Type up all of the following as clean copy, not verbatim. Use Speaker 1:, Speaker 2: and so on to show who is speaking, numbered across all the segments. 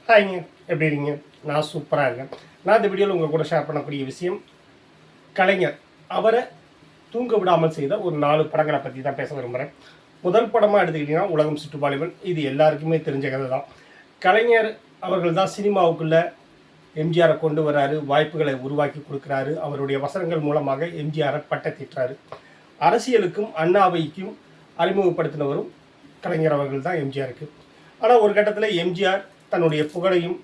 Speaker 1: ஹாய்ங்க, எப்படி இருக்கீங்க? நான் சூப்பராக இருக்கேன். நான் இந்த வீடியோவில் உங்கள் கூட ஷேர் பண்ணக்கூடிய விஷயம், கலைஞர் அவரை தூங்க விடாமல் செய்த ஒரு 4 படங்களை பற்றி தான் பேச விரும்புகிறேன். முதல் படமாக எடுத்துக்கிட்டிங்கன்னா உலகம் சுற்றுப்பாலிவன். இது எல்லாருக்குமே தெரிஞ்ச கதை தான். கலைஞர் அவர்கள் தான் சினிமாவுக்குள்ளே எம்ஜிஆரை கொண்டு வராரு, வாய்ப்புகளை உருவாக்கி கொடுக்குறாரு. அவருடைய வசனங்கள் மூலமாக எம்ஜிஆரை பட்டத்திட்டாரு. அரசியலுக்கும் அண்ணாவைக்கும் அறிமுகப்படுத்தினவரும் கலைஞர் அவர்கள் தான் எம்ஜிஆருக்கு. ஆனால் ஒரு கட்டத்தில் எம்ஜிஆர் தன்னுடைய புகழையும்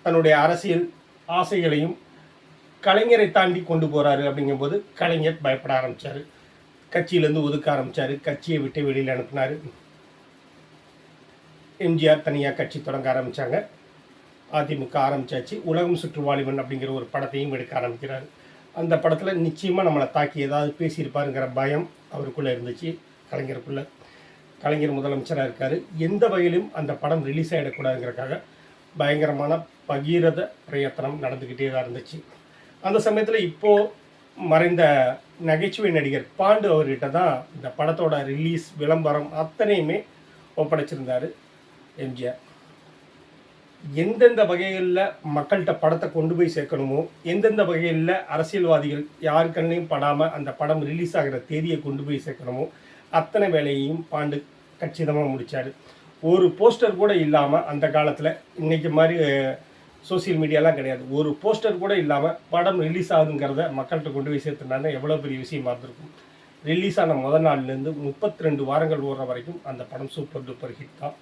Speaker 1: தன்னுடைய அரசியல் ஆசைகளையும் கலைஞரை தாண்டி கொண்டு போகிறாரு. அப்படிங்கும்போது கலைஞர் பயப்பட ஆரம்பித்தார். கட்சியிலேருந்து ஒதுக்க ஆரம்பித்தார். கட்சியை விட்டு வெளியில் அனுப்பினார். எம்ஜிஆர் தனியாக கட்சி தொடங்க ஆரம்பித்தாங்க. அதிமுக ஆரம்பித்தாச்சு. உலகம் சுற்றுவாலிவன் அப்படிங்கிற ஒரு படத்தையும் எடுக்க ஆரம்பிக்கிறார். அந்த படத்தில் நிச்சயமாக நம்மளை தாக்கி ஏதாவது பேசியிருப்பாருங்கிற பயம் அவருக்குள்ளே இருந்துச்சு, கலைஞருக்குள்ளே. கலைஞர் முதலமைச்சராக இருக்கார். எந்த வகையிலும் அந்த படம் ரிலீஸ் ஆகிடக்கூடாதுங்கிறக்காக பயங்கரமான பகீரத பிரயத்தனம் நடந்துக்கிட்டே தான் இருந்துச்சு. அந்த சமயத்தில் இப்போது மறைந்த நகைச்சுவை நடிகர் பாண்டு அவர்கிட்ட தான் இந்த படத்தோட ரிலீஸ் விளம்பரம் அத்தனையுமே ஒப்படைச்சிருந்தார் எம்ஜிஆர். எந்தெந்த வகைகளில் மக்கள்கிட்ட படத்தை கொண்டு போய் சேர்க்கணுமோ, எந்தெந்த வகைகளில் அரசியல்வாதிகள் யாரு கண்ணையும் படாமல் அந்த படம் ரிலீஸ் ஆகிற தேதியை கொண்டு போய் சேர்க்கணுமோ அத்தனை வேலையையும் பாண்டு கச்சிதமாக முடித்தார். ஒரு போஸ்டர் கூட இல்லாமல், அந்த காலத்தில் இன்றைக்கி மாதிரி சோசியல் மீடியாலாம் கிடையாது, ஒரு போஸ்டர் கூட இல்லாமல் படம் ரிலீஸ் ஆகுதுங்கிறத மக்கள்கிட்ட கொண்டு போய் சேர்த்துனாங்க. எவ்வளோ பெரிய விஷயமா இருந்திருக்கும். ரிலீஸ் ஆன முதல் நாள்லேருந்து 32 வாரங்கள் ஓடுற வரைக்கும் அந்த படம் சூப்பர் டூப்பர் ஹிட் தான்.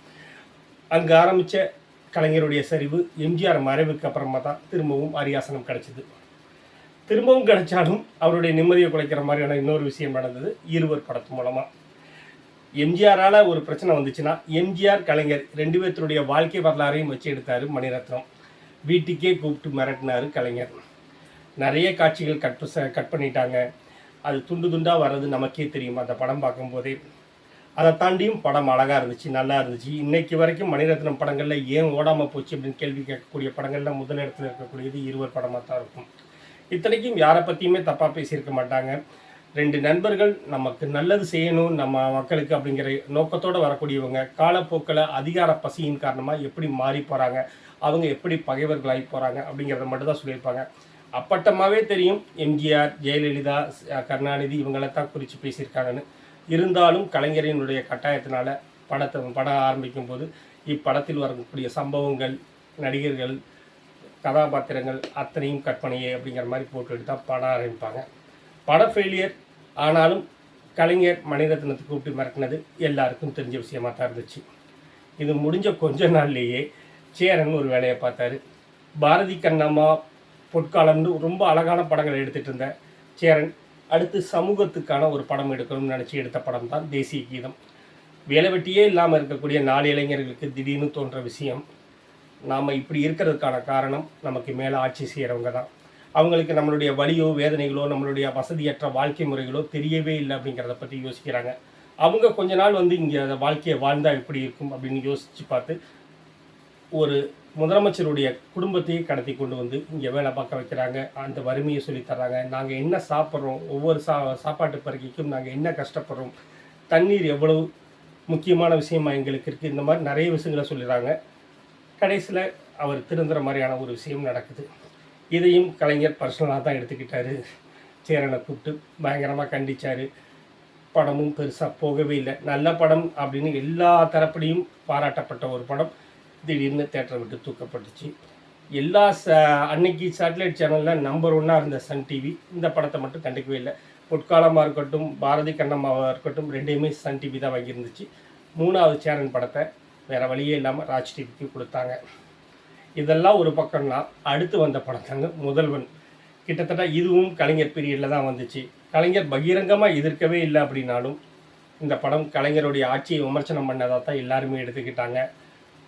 Speaker 1: அங்கே ஆரம்பித்த கலைஞருடைய சரிவு எம்ஜிஆர் மறைவுக்கு அப்புறமா தான் திரும்பவும் அரியாசனம் கிடச்சிது. திரும்பவும் கிடைச்சாலும் அவருடைய நிம்மதியை குலைக்கிற மாதிரியான இன்னொரு விஷயம் நடந்தது இருவர் படத்து மூலமாக. எம்ஜிஆரால் ஒரு பிரச்சனை வந்துச்சுன்னா எம்ஜிஆர் கலைஞர் 2 பேர்த்துடைய வாழ்க்கை வரலாறையும் வச்சு எடுத்தார் மணிரத்னம். வீட்டுக்கே கூப்பிட்டு மிரட்டினார் கலைஞர். நிறைய காட்சிகள் கட் பண்ணிட்டாங்க. அது துண்டு துண்டாக வர்றது நமக்கே தெரியும் அந்த படம் பார்க்கும்போதே. அதை தாண்டியும் படம் அழகாக இருந்துச்சு, நல்லா இருந்துச்சு. இன்றைக்கி வரைக்கும் மணிரத்னம் படங்களில் ஏன் ஓடாமல் போச்சு அப்படின்னு கேள்வி கேட்கக்கூடிய படங்களில் முதலிடத்தில் இருக்கக்கூடியது இருவர் படமாக தான் இருக்கும். இத்தனைக்கும் யாரை பற்றியுமே தப்பாக பேசியிருக்க மாட்டாங்க. 2 நண்பர்கள் நமக்கு நல்லது செய்யணும் நம்ம மக்களுக்கு அப்படிங்கிற நோக்கத்தோடு வரக்கூடியவங்க காலப்போக்கில் அதிகார பசியின் காரணமாக எப்படி மாறி போகிறாங்க, அவங்க எப்படி பகைவர்களாகி போகிறாங்க அப்படிங்கிறத மட்டும் தான் சொல்லியிருப்பாங்க. அப்பட்டமாகவே தெரியும் எம்ஜிஆர், ஜெயலலிதா, கருணாநிதி இவங்களைத்தான் குறித்து பேசியிருக்காங்கன்னு. இருந்தாலும் கலைஞரினுடைய கட்டாயத்தினால படம் ஆரம்பிக்கும் போது இப்படத்தில் வரக்கூடிய சம்பவங்கள், நடிகர்கள், கதாபாத்திரங்கள் அத்தனையும் கற்பனையே அப்படிங்கிற மாதிரி போட்டு எடுத்தால் படம் ஆரம்பிப்பாங்க. படம் ஃபெயிலியர் ஆனாலும் கலைஞர் மணிரத்னத்தை கூப்பிட்டு மிரட்டினது எல்லாருக்கும் தெரிஞ்ச விஷயமாக தான் இருந்துச்சு. இது முடிஞ்ச கொஞ்ச நாள்லேயே சேரன் ஒரு வேலையை பார்த்தாரு. பாரதி கண்ணம்மா, பொற்காலம்னு ரொம்ப அழகான படங்களை எடுத்துகிட்டு இருந்த சேரன் அடுத்து சமூகத்துக்கான ஒரு படம் எடுக்கணும்னு நினச்சி எடுத்த படம் தான் தேசிய கீதம். வேலை வெட்டியே இல்லாமல் இருக்கக்கூடிய 4 இளைஞர்களுக்கு திடீர்னு தோன்ற விஷயம், நாம் இப்படி இருக்கிறதுக்கான காரணம் நமக்கு மேலே ஆட்சி செய்கிறவங்க தான். அவங்களுக்கு நம்மளுடைய வலியோ வேதனைகளோ நம்மளுடைய வசதியற்ற வாழ்க்கை முறைகளோ தெரியவே இல்லை அப்படிங்கிறத பற்றி யோசிக்கிறாங்க. அவங்க கொஞ்ச நாள் இங்கே அந்த வாழ்க்கையை வாழ்ந்தால் எப்படி இருக்கும் அப்படின்னு யோசித்து பார்த்து ஒரு முதலமைச்சருடைய குடும்பத்தையே கடத்தி கொண்டு இங்கே வேலை பார்க்க வைக்கிறாங்க. அந்த வறுமையை சொல்லித்தர்றாங்க. நாங்கள் என்ன சாப்பிட்றோம், ஒவ்வொரு சாப்பாட்டு பருக்கைக்கும் நாங்கள் என்ன கஷ்டப்படுறோம், தண்ணீர் எவ்வளவு முக்கியமான விஷயமா எங்களுக்கு இருக்குது, இந்த மாதிரி நிறைய விஷயங்களை சொல்லிடுறாங்க. கடைசியில் அவர் திருந்துற மாதிரியான ஒரு விஷயம் நடக்குது. இதையும் கலைஞர் பர்சனலாக தான் எடுத்துக்கிட்டார். சேரனை கூப்பிட்டு பயங்கரமாக கண்டித்தார். படமும் பெருசாக போகவே இல்லை. நல்ல படம் அப்படின்னு எல்லா தரப்படியும் பாராட்டப்பட்ட ஒரு படம் திடீர்னு தேட்டரை விட்டு தூக்கப்பட்டுச்சு. எல்லா அன்னைக்கு சேட்டலைட் சேனலில் நம்பர் 1 இருந்த சன் டிவி இந்த படத்தை மட்டும் கண்டுக்கவே இல்லை. பொற்காலமாக இருக்கட்டும், பாரதி கண்ணம்மாவாக இருக்கட்டும், 2மே சன் டிவி தான் வாங்கியிருந்துச்சு. 3வது சேரன் படத்தை வேறு வழியே இல்லாமல் ராஜ் டிவிக்கு கொடுத்தாங்க. இதெல்லாம் ஒரு பக்கம்னா அடுத்து வந்த படம் தாங்க முதல்வன். கிட்டத்தட்ட இதுவும் கலைஞர் பீரியடில் தான் வந்துச்சு. கலைஞர் பகிரங்கமாக எதிர்க்கவே இல்லை அப்படின்னாலும் இந்த படம் கலைஞருடைய ஆட்சியை விமர்சனம் பண்ணதாக தான் எல்லாருமே எடுத்துக்கிட்டாங்க.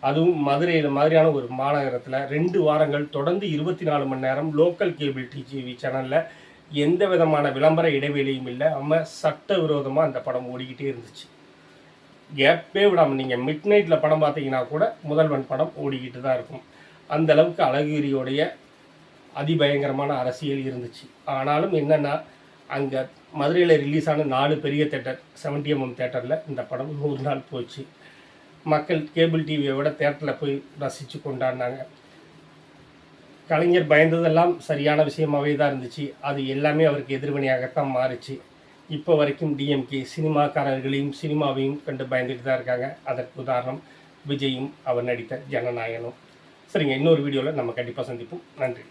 Speaker 1: அதுவும் மதுரையில் மாதிரியான ஒரு மாநகரத்தில் 2 வாரங்கள் தொடர்ந்து 24 மணி நேரம் லோக்கல் கேபிள் டிவி சேனலில் எந்த விதமான விளம்பர இடைவெளியும் இல்லை. நம்ம சட்டவிரோதமாக அந்த படம் ஓடிக்கிட்டே இருந்துச்சு. கேப்பே விடாமல் நீங்கள் மிட் நைட்டில் படம் பார்த்தீங்கன்னா கூட முதல்வன் படம் ஓடிக்கிட்டு தான் இருக்கும். அந்த அளவுக்கு அழகிரியோடைய அதிபயங்கரமான அரசியல் இருந்துச்சு. ஆனாலும் என்னென்னா அங்கே மதுரையில் ரிலீஸ் ஆன 4 பெரிய தேட்டர் 70mm தேட்டரில் இந்த படம் 100 நாள் போச்சு. மக்கள் கேபிள் டிவியை விட தேட்டரில் போய் ரசித்து கொண்டாடினாங்க. கலைஞர் பயந்ததெல்லாம் சரியான விஷயமாகவே தான் இருந்துச்சு. அது எல்லாமே அவருக்கு எதிர்வினையாகத்தான் மாறுச்சு. இப்போ வரைக்கும் டிஎம்கே சினிமாக்காரர்களையும் சினிமாவையும் கண்டு பயந்துட்டு தான் இருக்காங்க. அதற்கு உதாரணம் விஜயும் அவர் நடித்த ஜனநாயகனும். சரிங்க, இன்னொரு வீடியோவில் நம்ம கண்டிப்பாக சந்திப்போம். நன்றி.